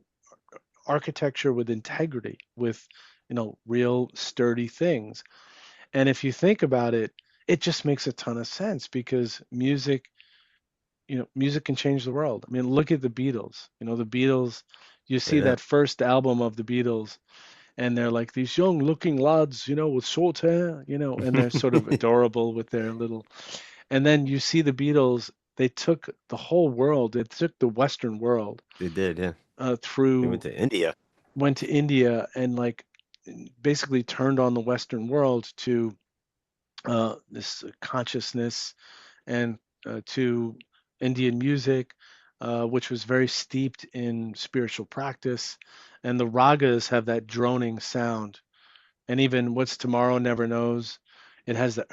architecture with integrity, with real sturdy things. And if you think about it, it just makes a ton of sense because music can change the world. I mean, look at the Beatles. The Beatles, you see Yeah. that first album of the Beatles, and they're like these young looking lads, with short hair, and they're sort of adorable with their little. And then you see the Beatles, they took the whole world, they took the Western world They did, yeah. They went through, to India. went to India and like basically turned on the Western world to this consciousness and to Indian music, which was very steeped in spiritual practice. And the ragas have that droning sound. And even What's Tomorrow Never Knows, it has the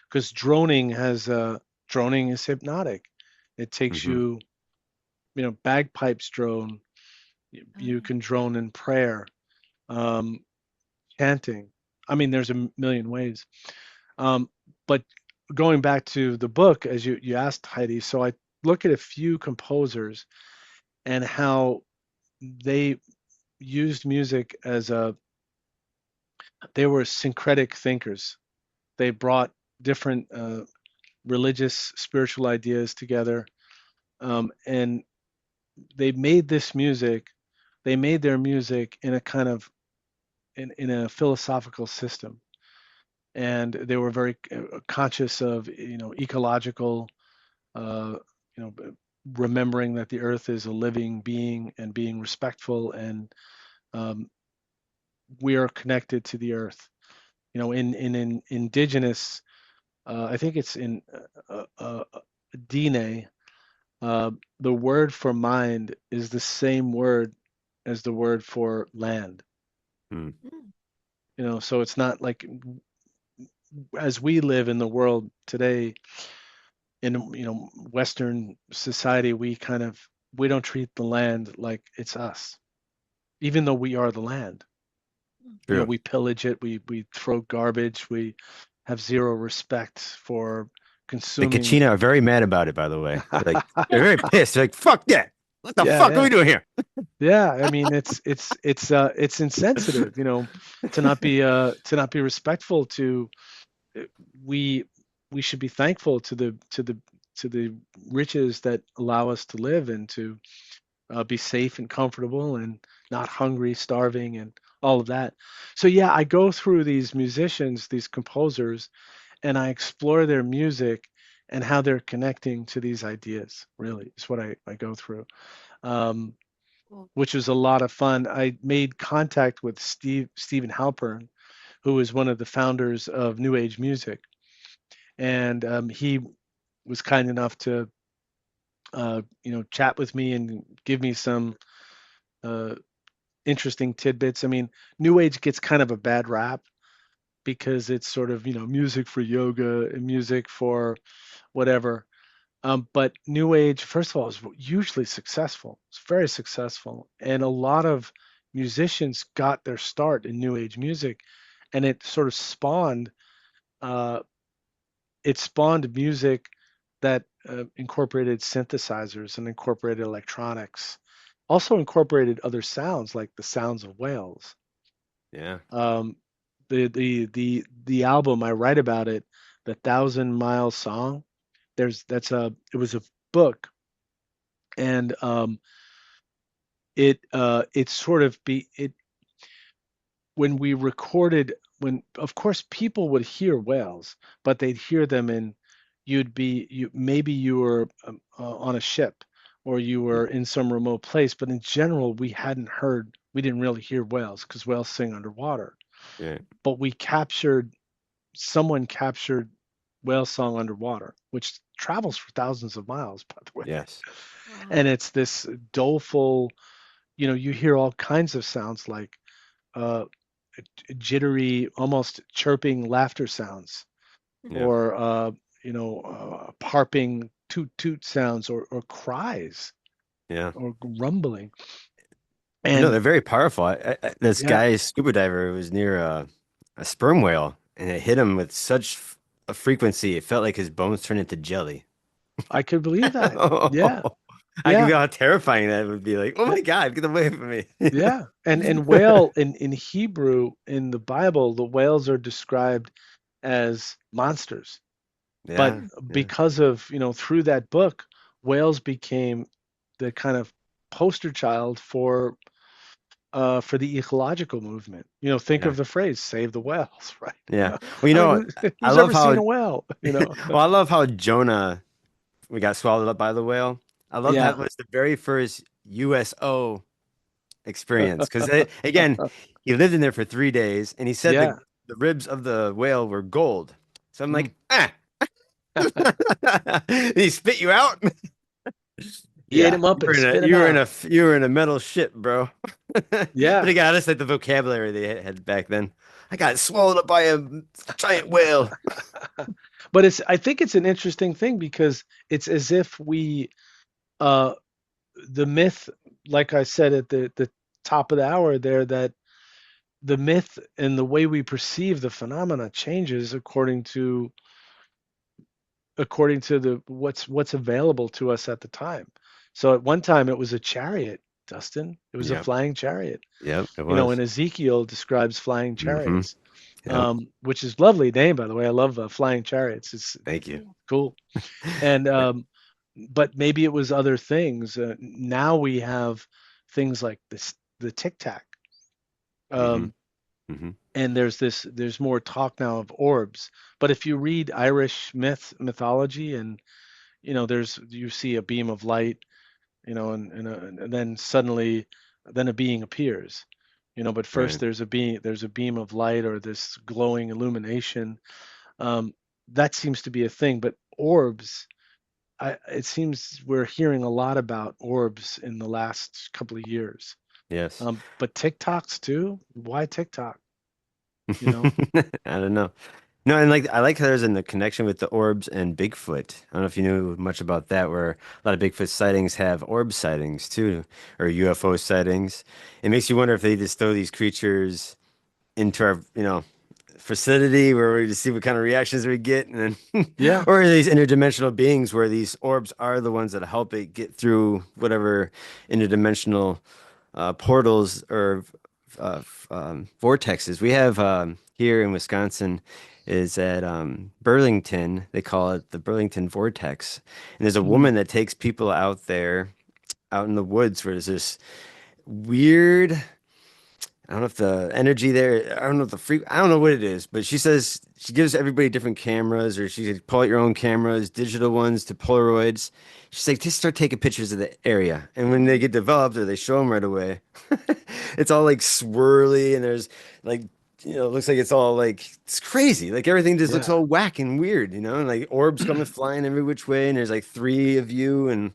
because droning is hypnotic. It takes Hmm. you, bagpipes drone. You Oh, can drone in prayer, um, chanting. I mean, there's a million ways. Um, but going back to the book, as you asked, Heidi, so I look at a few composers and how they used music they were syncretic thinkers. They brought different religious, spiritual ideas together, and they made this music. They made their music in a kind of in a philosophical system, and they were very conscious of ecological, uh, you know, remembering that the earth is a living being and being respectful, and um, we are connected to the earth. In indigenous, I think it's in Dine, the word for mind is the same word as the word for land. Mm. mm, So it's not like as we live in the world today in Western society, we don't treat the land like it's us, even though we are the land. mm. True. We pillage it, we throw garbage, we have zero respect for The consuming. Kachina are very mad about it, by the way. They're very pissed. They're like, fuck that. What the Yeah, fuck are yeah. we doing here? Yeah, I mean it's insensitive, to not be respectful to uh, we we should be thankful to the riches that allow us to live and to be safe and comfortable and not hungry, starving, and all of that. So yeah, I go through these musicians, these composers, and I explore their music and how they're connecting to these ideas. Really, is what I go through. Um, Cool. which was a lot of fun. I made contact with Stephen Halpern, who is one of the founders of New Age music, and he was kind enough to chat with me and give me some uh, interesting tidbits. I mean, New Age gets kind of a bad rap because it's sort of music for yoga and music for whatever. But New Age, first of all, is hugely successful. It's very successful, and a lot of musicians got their start in New Age music, and it sort of uh, spawned music that incorporated synthesizers and incorporated electronics, also incorporated other sounds like the sounds of whales. Yeah. Um, the album I write about it, the Thousand Mile Song. It was a book, and it sort of be it when we recorded, when of course people would hear whales, but they'd hear them in maybe you were on a ship or you were in some remote place, but in general we didn't really hear whales because whales sing underwater. Yeah. But someone captured whale song underwater, which travels for thousands of miles, by the way. Yes. And Wow. it's this doleful, you hear all kinds of sounds like uh, jittery, almost chirping laughter sounds, Yeah. or harping toot toot sounds, or cries, Yeah. or rumbling. No, And they're very powerful. This yeah, guy, scuba diver, was near a sperm whale, and it hit him with such a frequency, it felt like his bones turned into jelly. I could believe that. Yeah, I can yeah, feel how terrifying that would be. Like, oh my God, get away from me. yeah. And whale in Hebrew, in the Bible, the whales are described as monsters. But Yeah, yeah, because of, through that book, whales became the kind of poster child for the ecological movement. Think yeah, of the phrase "save the whales," right? yeah. Well, I mean, I who's love ever how seen a whale? well, I love how Jonah we got swallowed up by the whale. I love Yeah, that was the very first USO experience because again, he lived in there for 3 days, and he said yeah. the ribs of the whale were gold. So I'm Mm. like, ah, did he spit you out? He ate Yeah, him up and spit him out. you were in a metal ship, bro. But Yeah, again, I just like the vocabulary they had back then. I got swallowed up by a giant whale. but I think it's an interesting thing because it's as if uh, the myth, like I said at the top of the hour there, that the myth and the way we perceive the phenomena changes according to the what's available to us at the time. So at one time it was a chariot, Dustin. It was a Yep, flying chariot. yep, it was. And Ezekiel describes flying Mm-hmm. chariots, Yep. which is lovely name, by the way. I love flying chariots. It's Thank you. cool. And But but maybe it was other things. Now we have things like the Tic Tac. hmm Um, hmm and there's more talk now of orbs. But if you read Irish mythology, and you see a beam of light, and then suddenly then a being appears. But first Right. there's a beam of light, or this glowing illumination. Um, that seems to be a thing. But orbs, it seems we're hearing a lot about orbs in the last couple of years. Yes. But TikToks too? Why TikTok? You know? I don't know. No, and like I like how there's in the connection with the orbs and Bigfoot. I don't know if you knew much about that, where a lot of Bigfoot sightings have orb sightings too, or UFO sightings. It makes you wonder if they just throw these creatures into our, facility where we just see what kind of reactions we get, and then, Yeah, or these interdimensional beings where these orbs are the ones that help it get through whatever interdimensional portals or vortexes. We have here in Wisconsin is at Burlington. They call it the Burlington Vortex. And there's a mm, woman that takes people out there, out in the woods, where there's this weird. I don't know if the energy there, I don't know if the freak, I don't know what it is, but she says she gives everybody different cameras, or she could pull out your own cameras, digital ones to Polaroids. She's like, just start taking pictures of the area. And when they get developed or they show them right away, it's all like swirly, and there's like, it looks like it's all like, it's crazy. Like everything just looks yeah. all whack and weird, and like orbs coming flying every which way. And there's like three of you and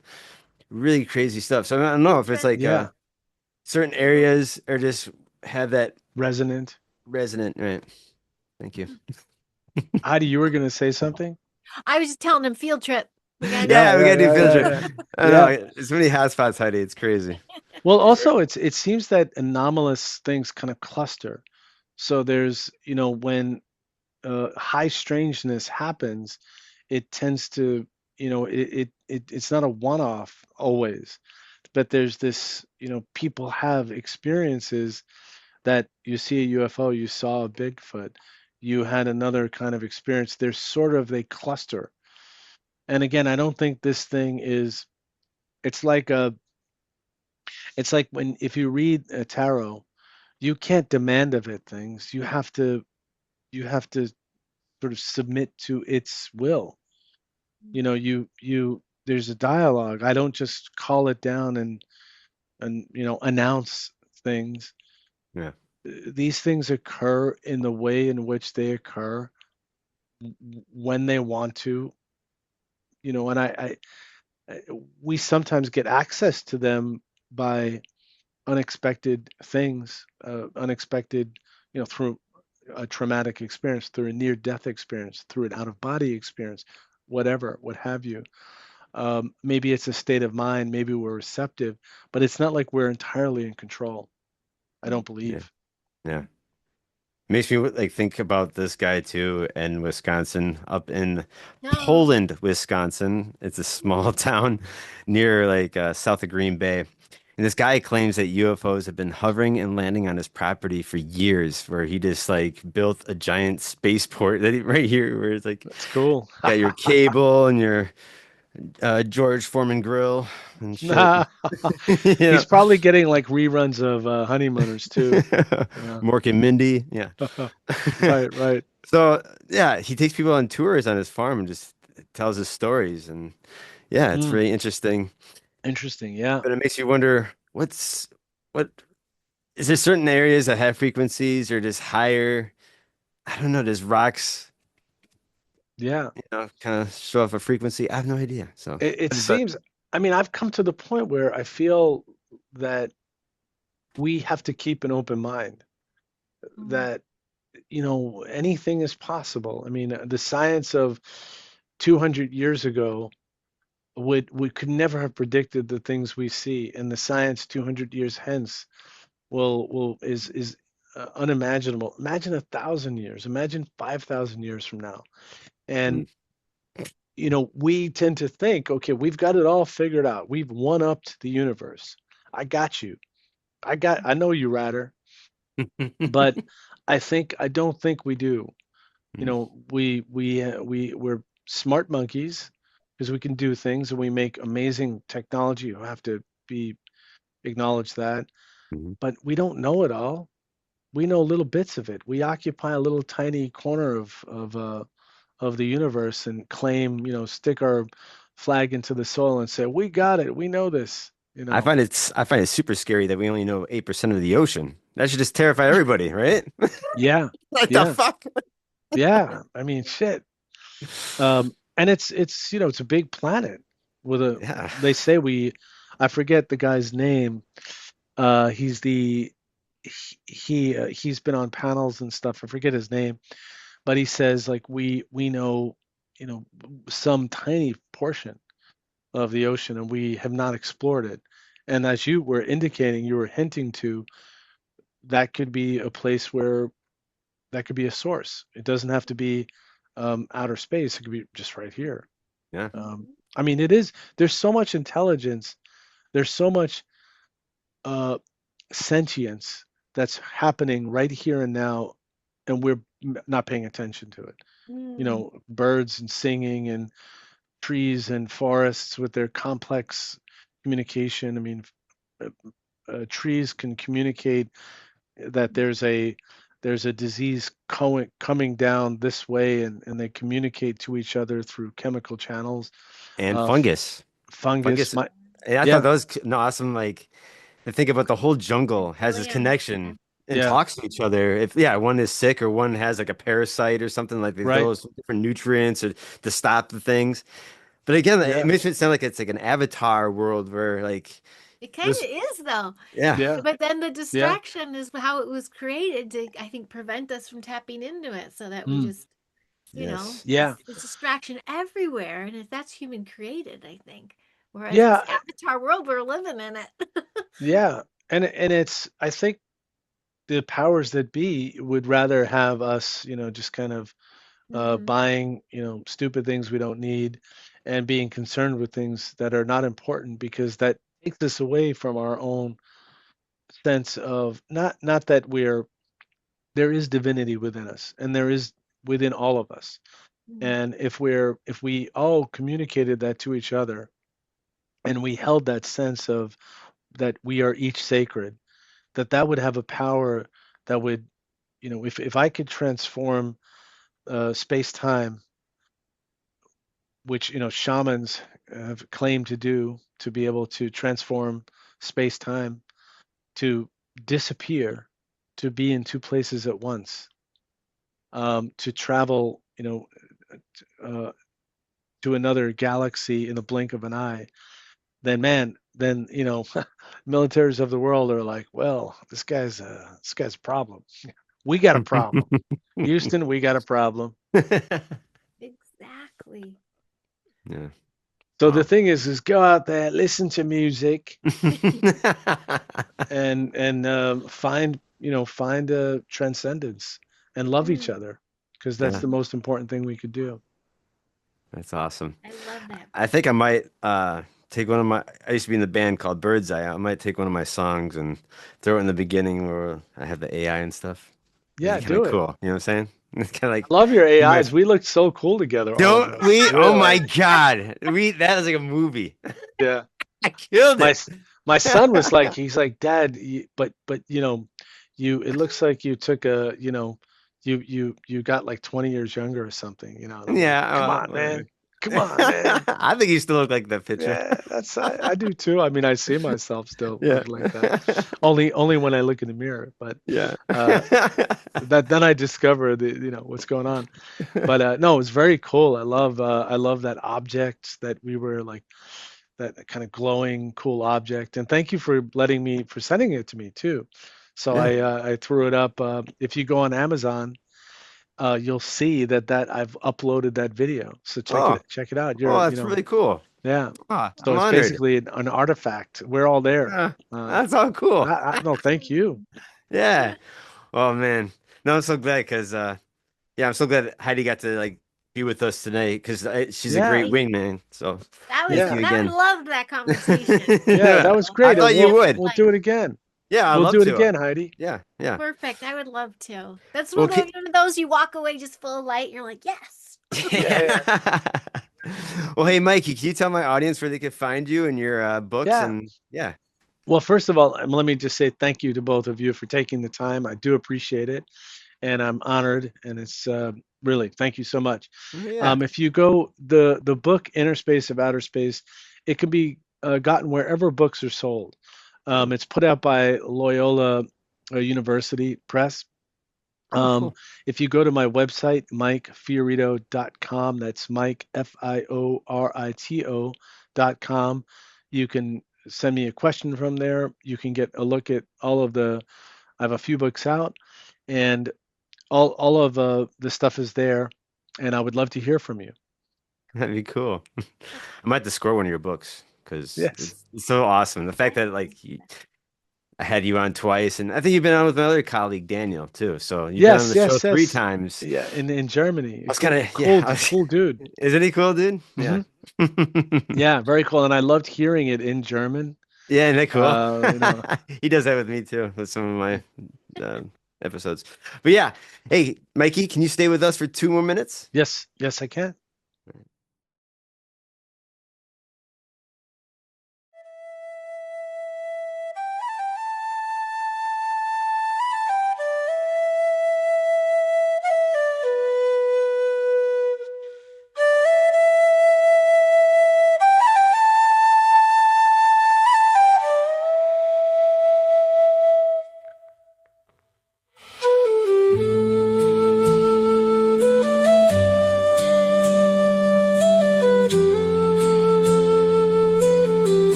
really crazy stuff. So I don't know if it's Friend, like, Yeah. certain areas are just have that Resonant. resonant, right? Thank you. Heidi, you were gonna say something? I was just telling him field trip. We gotta Yeah, go. Yeah, we yeah, gotta do yeah, field yeah, trip. yeah. I Yeah. know. There's so many hotspots, Heidi. It's crazy. Well, also it seems that anomalous things kind of cluster. So there's, when high strangeness happens, it tends to, it's not a one-off always, but there's this, people have experiences that you see a UFO, you saw a Bigfoot, you had another kind of experience. They cluster. And again, I don't think this thing is, it's like when, if you read a tarot, you can't demand of it things. You have to sort of submit to its will. There's a dialogue. I don't just call it down and announce things. Yeah. These things occur in the way in which they occur, when they want to, and we sometimes get access to them by unexpected things, unexpected through a traumatic experience, through a near-death experience, through an out-of-body experience, whatever, what have you. Maybe it's a state of mind, maybe we're receptive, but it's not like we're entirely in control. I don't Right. Yeah. believe. Yeah. Makes me like think about this guy too in Wisconsin, up in No. Poland, Wisconsin. It's a small town near like south of Green Bay. And this guy claims that UFOs have been hovering and landing on his property for years, where he just like built a giant spaceport that right here, where it's like That's cool. got your cable and your George Foreman grill and shit. Nah. You know, He's probably getting like reruns of Honeymooners too. Yeah. Mork and Mindy. Yeah. Right, right. So yeah, he takes people on tours on his farm and just tells his stories, and yeah, it's Hmm. really interesting. Interesting. Yeah. But it makes you wonder what is there certain areas that have frequencies or just higher? I don't know. Does rocks, Yeah. kind of show off a frequency? I have no idea. So It I just thought, seems, I mean, I've come to the point where I feel that we have to keep an open mind, Mm. that, anything is possible. I mean, the science of 200 years ago would we could never have predicted the things we see, and the science 200 years hence will is unimaginable. Imagine 1,000 years. Imagine 5,000 years from now. mm, And we tend to think, okay, we've got it all figured out. We've one-upped the universe. I got you. I know you, Ratter. But I don't think we do. mm, We're smart monkeys because we can do things and we make amazing technology. You have to be acknowledge that, mm. but we don't know it all. We know little bits of it. We occupy a little tiny corner of the universe and claim, stick our flag into the soil and say, "We got it. We know this." I find it super scary that we only know 8% of the ocean. That should just terrify everybody, right? Yeah, What the yeah, fuck? yeah. I mean, shit. And it's a big planet with a. Yeah. They say I forget the guy's name. He's the he's been on panels and stuff. I forget his name, but he says like we know, you know, some tiny portion of the ocean and we have not explored it. And as you were indicating, you were hinting to, that could be a place where that could be a source. It doesn't have to be outer space. It could be just right here. Yeah. Um, I mean, it is. There's so much intelligence. There's so much uh, sentience that's happening right here and now, and we're not paying attention to it. Mm. Birds and singing and trees and forests with their complex communication. I mean, uh, trees can communicate that there's a disease coming down this way, and they communicate to each other through chemical channels. And Uh, fungus. fungus, Fungus. And I thought yeah, that was awesome. Like, to think about the whole jungle has this Reptilian. Yeah. connection and yeah, talks to each other. If yeah, one is sick or one has like a parasite or something, like they right, those different nutrients or to stop the things. But again, it yeah, makes it sound like it's like an avatar world where like It kind this, of is, though. yeah, yeah, But then the yeah, distraction is how it was created to, I think, prevent us from tapping into it so that we mm, just, yes, yeah, it's distraction everywhere. And if that's human created, I think. Whereas this yeah, avatar world, we're living in it. yeah. And it's, I think the powers that be would rather have us, just kind of Hmm. buying, stupid things we don't need, and being concerned with things that are not important, because that takes us away from our own sense of, not that there is divinity within us, and there is within all of us. And if we all communicated that to each other, and we held that sense of that we are each sacred, that would have a power that would, if I could transform space time, which shamans have claimed to do, to be able to transform space time, to disappear, to be in two places at once, to travel, uh, to another galaxy in the blink of an eye, then man, then militaries of the world are like, well, this guy's a problem. we got a problem. Houston, we got a problem. Exactly. Yeah. So Wow. the thing is go out there, listen to music, and find find a transcendence and love each Mm, other, because that's Yeah, the most important thing we could do. that's awesome. I love that. I think I might take one of my. I used to be in the band called Bird's Eye. I might take one of my songs and throw it in the beginning where I have the AI and stuff. Yeah, It's kind of do it. cool. You know what I'm saying? It's kind of like I love your my. AIs. We looked so cool together, all of Don't us. we? Oh my Really. God. That is like a movie. Yeah. I killed My it. s- my son was like, he's like, Dad, but you it looks like you took a, you got like 20 years younger or something, and I'm like, Yeah, come on, whatever. man. Come on, man. I think you still look like that picture. Yeah, I do too. I mean, I see myself still Yeah. looking like that. Only when I look in the mirror, but Yeah. uh that then I discover what's going on. But no, it's very cool. I love that object that we were like, that kind of glowing, cool object. And thank you for sending it to me too. So Yeah. I threw it up. If you go on Amazon, you'll see that I've uploaded that video. So Oh, check it out. oh, that's really cool. Yeah. Ah, So I'm it's honored. basically an artifact. We're all there. That's all cool. No, thank you. Yeah. Oh man. No, I'm so glad because yeah, I'm so glad Heidi got to like be with us tonight because she's a great Yeah. Thank wingman. So That was thank Yeah. you I again. loved that conversation. Yeah, that was I great. And thought you would. we'll do it again. Yeah, I'd We'll love do it to. again, Heidi. Yeah, yeah. Perfect. I would love to. That's Well, one of those you walk away just full of light. You're like, yes. Yeah. Well, hey, Mikey, can you tell my audience where they can find you and your books? Yeah. And yeah, Well, first of all, let me just say thank you to both of you for taking the time. I do appreciate it, and I'm honored. And it's really, thank you so much. yeah. If you go the book Innerspace of Outer Space, it can be gotten wherever books are sold. It's put out by Loyola University Press. Oh, cool. If you go to my website, MikeFiorito.com, that's Mike Fiorito.com, you can send me a question from there. You can get a look at I have a few books out, and all of the stuff is there, and I would love to hear from you. That'd be cool. I might have to score one of your books because Yes. it's so awesome. The fact that like I had you on twice, and I think you've been on with my other colleague Daniel too. So you've been on Yes, the show yes, three yes. times. Yeah, in Germany. I was kind of Cool, cool dude. Isn't he cool, dude? Hmm. Yeah. Yeah, very cool. And I loved hearing it in German. Yeah, isn't that cool? You know, He does that with me too, with some of my episodes. But yeah, hey, Mikey, can you stay with us for 2 more minutes? yes, yes, I can.